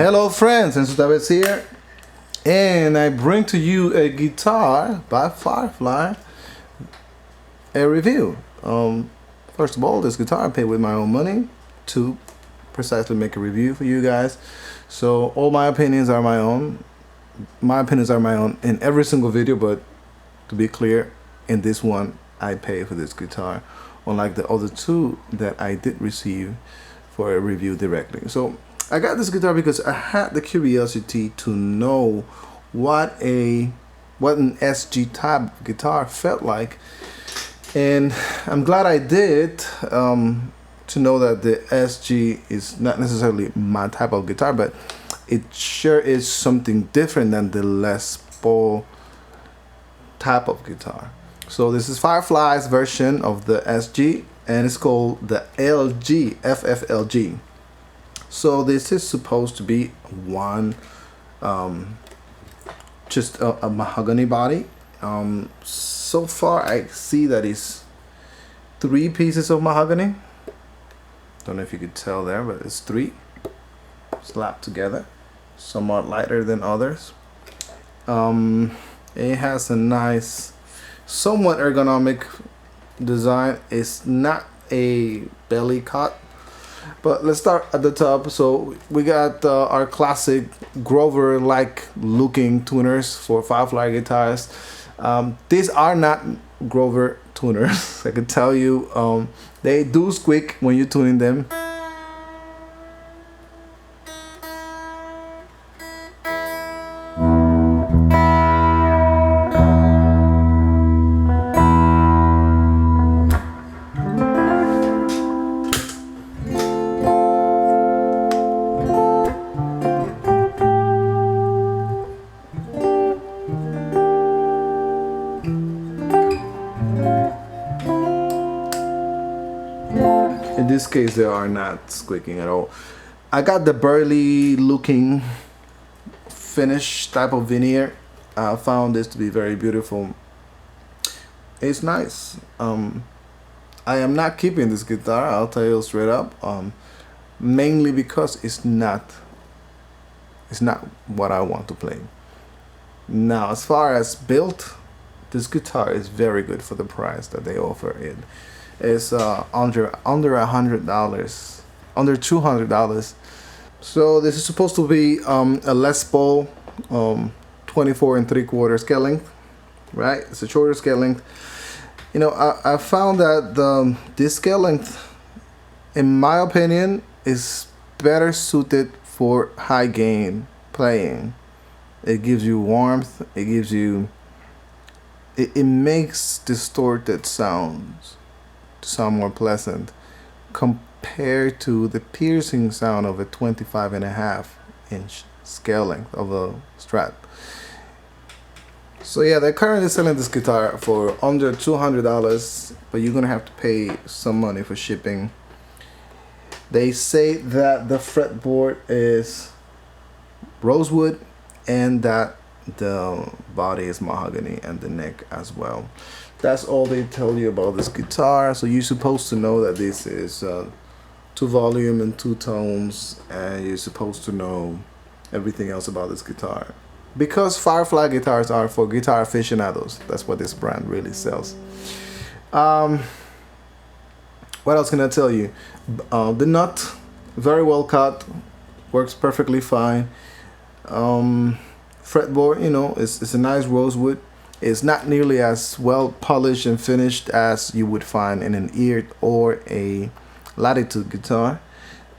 Hello friends, and David here, and I bring to you a guitar by Firefly, a review. First of all, this guitar I paid with my own money to precisely make a review for you guys. So all my opinions are my own. My opinions are my own in every single video, but to be clear, in this one I pay for this guitar, unlike the other two that I did receive for a review directly. So I got this guitar because I had the curiosity to know what an SG type guitar felt like, and I'm glad I did, to know that the SG is not necessarily my type of guitar, but it sure is something different than the Les Paul type of guitar. So this is Firefly's version of the SG, and it's called the LG FFLG. So this is supposed to be one, just a mahogany body. So far I see that it's 3 pieces of mahogany. Don't know if you could tell there, but it's 3 slapped together, somewhat lighter than others. It has a nice, somewhat ergonomic design. It's not a belly cut. But let's start at the top. So we got our classic Grover-like looking tuners for Firefly guitars. These are not Grover tuners. I can tell you, they do squeak when you're tuning them. In this case, they are not squeaking at all. I got the burly looking finish type of veneer. I found this to be very beautiful. It's nice. I am not keeping this guitar, I'll tell you straight up, mainly because it's not what I want to play. Now, as far as built, this guitar is very good for the price that they offer it. It's under $100, under $200. So this is supposed to be a Les Paul 24 3/4 scale length, right? It's a shorter scale length. You know, I found that this scale length, in my opinion, is better suited for high gain playing. It gives you warmth. It gives you, it makes distorted sounds sound more pleasant compared to the piercing sound of a 25.5-inch scale length of a Strat. So yeah, they're currently selling this guitar for under $200, but you're gonna have to pay some money for shipping. They say that the fretboard is rosewood and that the body is mahogany and the neck as well. That's all they tell you about this guitar. So you're supposed to know that this is 2 volume and 2 tones, and you're supposed to know everything else about this guitar, because Firefly guitars are for guitar aficionados. That's what this brand really sells. What else can I tell you? The nut, very well cut, works perfectly fine. Fretboard, you know, it's a nice rosewood. It's not nearly as well polished and finished as you would find in an eared or a latitude guitar,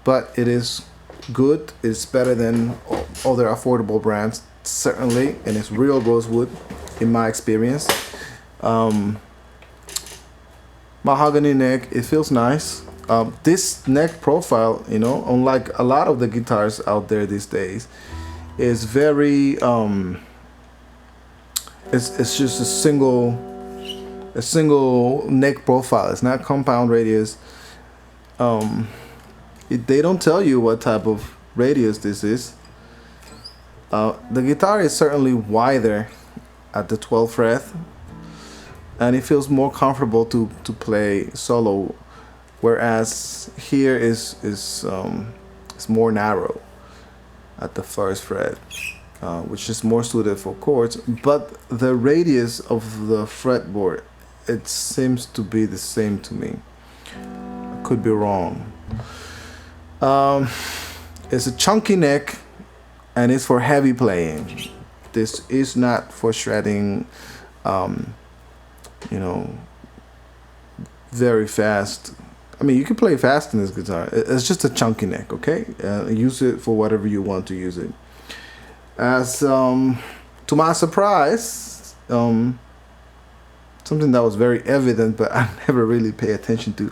but it is good. It's better than other affordable brands, certainly, and it's real rosewood in my experience. Mahogany neck, it feels nice. This neck profile, you know, unlike a lot of the guitars out there these days, is very it's just a single neck profile. It's not compound radius. They don't tell you what type of radius this is. The guitar is certainly wider at the 12th fret, and it feels more comfortable to play solo, whereas here is more narrow. at the first fret, which is more suited for chords, but the radius of the fretboard, it seems to be the same to me. I could be wrong. It's a chunky neck and it's for heavy playing. This is not for shredding, you know, very fast. I mean, you can play fast in this guitar. It's just a chunky neck, okay? Use it for whatever you want to use it. As to my surprise, something that was very evident, but I never really pay attention to,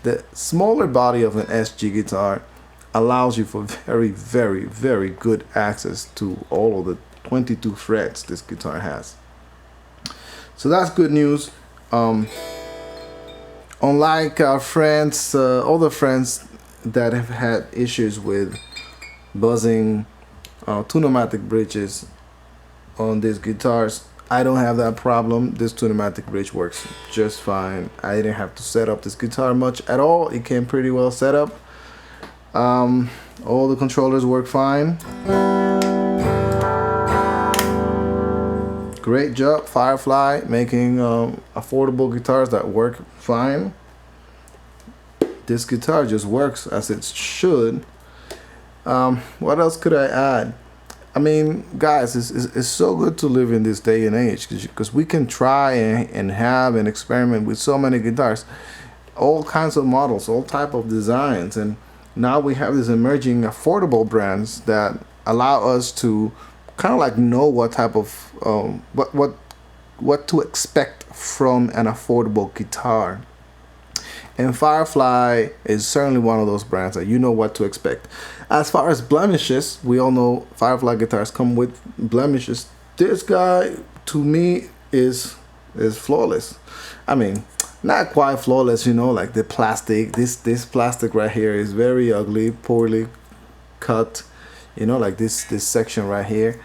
the smaller body of an SG guitar allows you for very, very, very good access to all of the 22 frets this guitar has. So that's good news. Unlike our friends, other friends that have had issues with buzzing two pneumatic bridges on these guitars, I don't have that problem. This two pneumatic bridge works just fine. I didn't have to set up this guitar much at all. It came pretty well set up. All the controllers work fine. Great job, Firefly, making affordable guitars that work fine. This guitar just works as it should. What else could I add? I mean, guys, it's so good to live in this day and age, because we can try and have and experiment with so many guitars, all kinds of models, all type of designs, and now we have these emerging affordable brands that allow us to kind of like know what type of what to expect from an affordable guitar. And Firefly is certainly one of those brands that you know what to expect. As far as blemishes, we all know Firefly guitars come with blemishes. This guy, to me, is flawless. I mean, not quite flawless, you know, like the plastic. This plastic right here is very ugly, poorly cut, you know, like this section right here.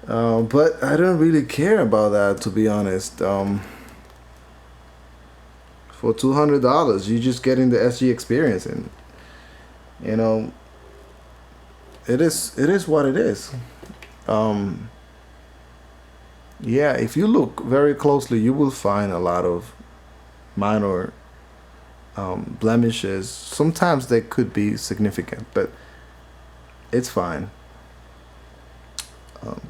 But I don't really care about that, to be honest. For $200, you're just getting the SG experience, and you know, it is what it is. Yeah, if you look very closely, you will find a lot of minor blemishes. Sometimes they could be significant, but it's fine.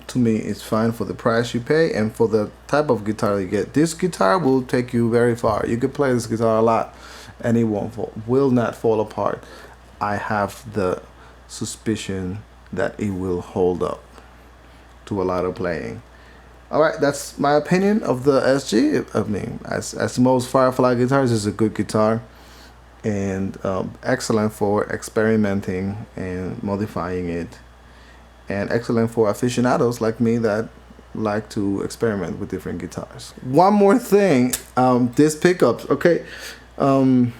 To me, it's fine for the price you pay and for the type of guitar you get. This guitar will take you very far. You could play this guitar a lot and it will not fall apart. I have the suspicion that it will hold up to a lot of playing. Alright, that's my opinion of the SG. I mean, as most Firefly guitars, it's a good guitar and excellent for experimenting and modifying it, and excellent for aficionados like me that like to experiment with different guitars. One more thing, this pickups, okay. I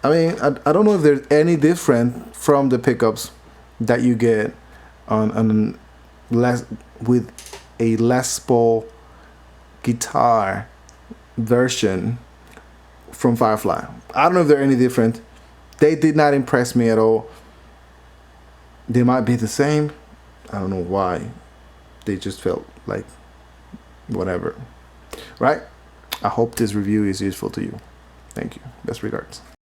mean, I don't know if there's any different from the pickups that you get on with a Les Paul guitar version from Firefly. I don't know if they're any different. They did not impress me at all. They might be the same. I don't know why. They just felt like whatever. Right? I hope this review is useful to you. Thank you. Best regards.